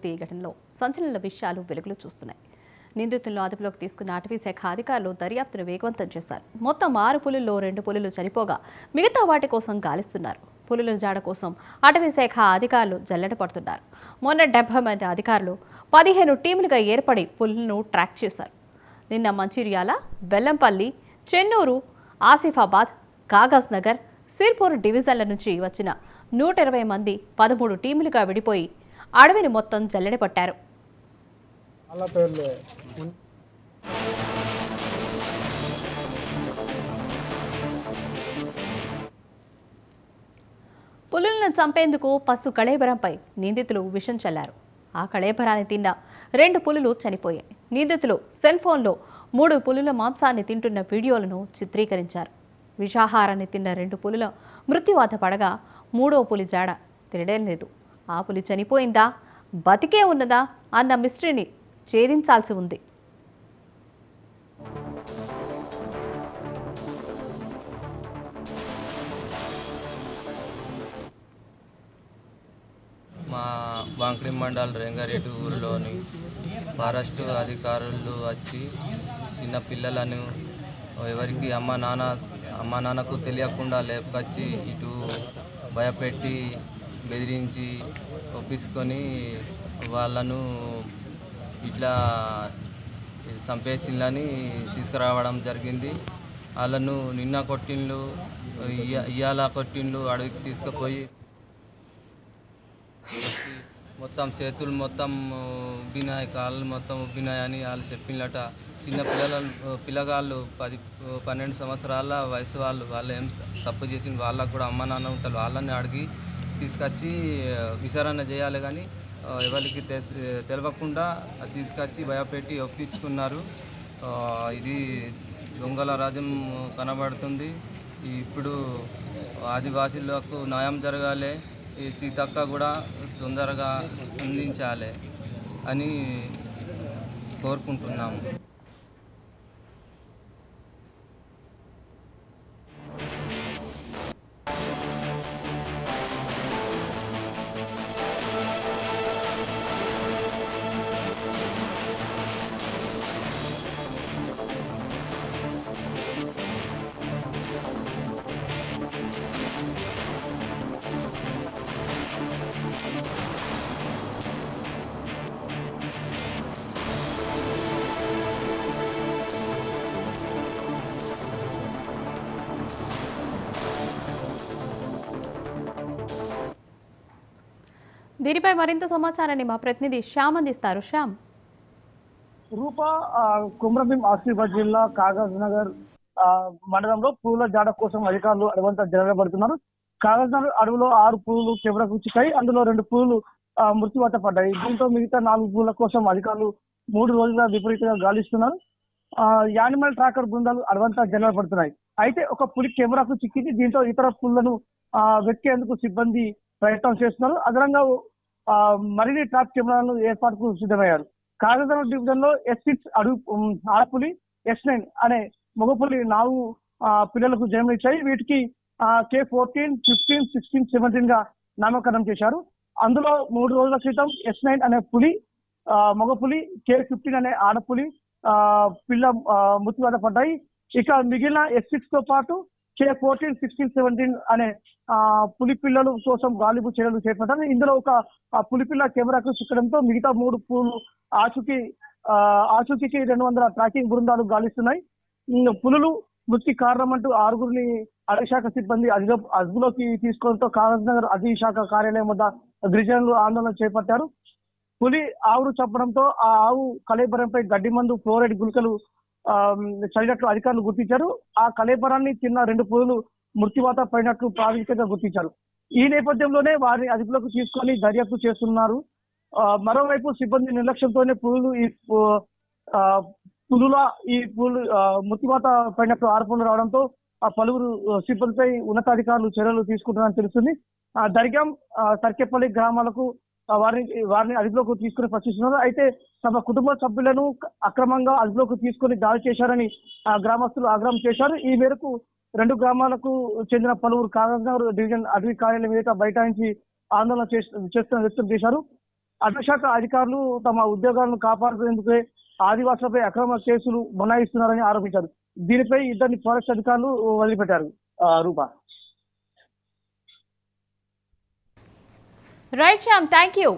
హత్య ఘటనలో సంచలన విషయాలు వెలుగులు చూస్తున్నాయి. నిందితులను అదుపులోకి తీసుకున్న అటవీ శాఖ అధికారులు దర్యాప్తును వేగవంతం చేశారు. మొత్తం 6 పులుల్లో 2 పులులు చనిపోగా మిగతా వాటి కోసం గాలిస్తున్నారు. పులుల జాడ కోసం అటవీ శాఖ అధికారులు జల్లెడ పడుతున్నారు. మొన్న 70 మంది అధికారులు 15 టీములుగా ఏర్పడి పులులను ట్రాక్ చేశారు. నిన్న మంచిర్యాల, బెల్లంపల్లి, చెన్నూరు, ఆసిఫాబాద్, కాగజ్ నగర్, సిర్పూర్ డివిజన్ల నుంచి వచ్చిన 120 మంది 13 టీములుగా విడిపోయి అడవిని మొత్తం జల్లెడ పట్టారు. పులులను చంపేందుకు పసు కళేబరంపై నిందితులు విషం చల్లారు. ఆ కళేబరాన్ని తిన్న 2 పులులు చనిపోయాయి. నిందితులు సెల్ ఫోన్లో 3 పులుల మాంసాన్ని తింటున్న వీడియోలను చిత్రీకరించారు. విషాహారాన్ని తిన్న 2 పులుల మృత్యువాత పడగా 3వ పులి జాడ తినడం లేదు. ఆ పులి చనిపోయిందా, బతికే ఉన్నదా అన్న మిస్టరీని ఛేదించాల్సి ఉంది. మా బాంక్రి మండల్ రంగారెడ్డి ఊరిలోని ఫారెస్ట్ అధికారులు వచ్చి చిన్న పిల్లలను ఎవరికి అమ్మ నాన్నకు తెలియకుండా లేపుకొచ్చి ఇటు భయపెట్టి బెదిరించి ఒప్పించుకొని వాళ్ళను ఇట్లా చంపేసిళ్ళని తీసుకురావడం జరిగింది. వాళ్ళను నిన్న కొట్టిండ్లు, ఇయ్యాల కొట్టిండ్లు, అడవికి తీసుకుపోయి మొత్తం చేతులు మొత్తం ఉబ్బినాయి, కాళ్ళు మొత్తం ఉబ్బినాయని వాళ్ళు చెప్పినట. చిన్న పిల్లగాళ్ళు 10-12 సంవత్సరాల వయసు వాళ్ళు ఏం తప్పు చేసిన వాళ్ళకు కూడా అమ్మ నాన్న ఉంటారు. వాళ్ళని అడిగి తీసుకొచ్చి విచారణ చేయాలి, కానీ ఎవరికి తెలియకుండా తీసుకొచ్చి భయపెట్టి ఒప్పించుకున్నారు. ఇది దొంగల రాజ్యం కనబడుతుంది. ఇప్పుడు ఆదివాసీలకు న్యాయం జరగాలి, ఈ సీతక్క కూడా తొందరగా స్పందించాలి అని కోరుకుంటున్నాము. దీనిపై మరింత సమాచారాన్ని మా ప్రతినిధి శ్యామ్ అందిస్తారు. శ్యామ్. రూపా కుమ్రంభీం ఆసిఫాబాద్ జిల్లా కాగజ్ నగర్ మండలంలో పులుల జాడ కోసం అధికారులు అడవంతా జరగబడుతున్నారు. కాగజ్ నగర్ అడవిలో 6 పులులు కెమెరాకు చిక్కాయి. అందులో 2 పులులు మృత్యువాత పడ్డాయి. దీంతో మిగతా 4 పులుల కోసం అధికారులు 3 రోజులుగా విపరీతంగా గాలిస్తున్నారు. యానిమల్ ట్రాకర్ బృందాలు అడవంతా జరగబడుతున్నాయి. అయితే ఒక పులి కెమెరాకు చిక్కింది. దీంతో ఇతర పులులను వెతికేందుకు సిబ్బంది ప్రయత్నం చేస్తున్నారు. అదనంగా మరిన్ని ట్రాప్ కెమెరాలను ఏర్పాటుకు సిద్ధమయ్యారు. కాగజ్ నగర్ డివిజన్ లో S6 ఆడపులి, S9 అనే మగపులి 4 పిల్లలకు జన్మనిచ్చాయి. వీటికి K14, 15, 16, 17 గా నామకరణం చేశారు. అందులో 3 రోజుల క్రితం S9 అనే పులి, మగపులి, K15 అనే ఆడపులి పిల్ల మృత్యువాత పడ్డాయి. ఇక మిగిలిన S6 తో పాటు K14, 16, 17 అనే పులి పిల్లల కోసం గాలింపు చర్యలు చేపట్టారు. ఇందులో ఒక పులి పిల్ల కెమెరాకు చిక్కడంతో మిగతా 3 పులులు ఆచూకీకి 200 ట్రాకింగ్ బృందాలు గాలిస్తున్నాయి. పులులు మృతి కారణం అంటూ 6గురిని అటవీ శాఖ సిబ్బంది అదుపులోకి తీసుకోవడంతో కాగజ్ నగర్ అటవీ శాఖ కార్యాలయం వద్ద గిరిజనులు ఆందోళన చేపట్టారు. పులి ఆవును చంపడంతో ఆ ఆవు కళేబరంపై గడ్డి మందు, ఫ్లోరైడ్ గుళికలు చల్లినట్లు అధికారులు గుర్తించారు. ఆ కళేబరాన్ని చిన్న 2 పులులు మృత్యువాత పడినట్లు ప్రాథమికంగా గుర్తించారు. ఈ నేపథ్యంలోనే వారిని అదుపులోకి తీసుకొని దర్యాప్తు చేస్తున్నారు. మరోవైపు సిబ్బంది నిర్లక్ష్యంతోనే ఈ పులులు మృత్యువాత పడినట్లు ఆరోపణలు రావడంతో పలువురు సిబ్బందిపై ఉన్నతాధికారులు చర్యలు తీసుకుంటున్నారని తెలుస్తుంది. దర్గాం, సర్కేపల్లి గ్రామాలకు వారిని అదుపులోకి తీసుకుని ప్రశ్నిస్తున్నారు. అయితే తమ కుటుంబ సభ్యులను అక్రమంగా అదుపులోకి తీసుకుని దాడి చేశారని గ్రామస్తులు ఆగ్రహం చేశారు. ఈ మేరకు 2 గ్రామాలకు చెందిన పలువురు కాగజ్ నగర్ డివిజన్ అటవీ కార్యాలయం మీద బైఠాయించి ఆందోళన వ్యక్తం చేశారు. అటవీశాఖ అధికారులు తమ ఉద్యోగాలను కాపాడుకునేందుకే ఆదివాసులపై అక్రమ కేసులు బనాయిస్తున్నారని ఆరోపించారు. దీనిపై ఇద్దరిని ఫారెస్ట్ అధికారులు వదిలిపెట్టారు. Rupa. Right Shyam, thank you.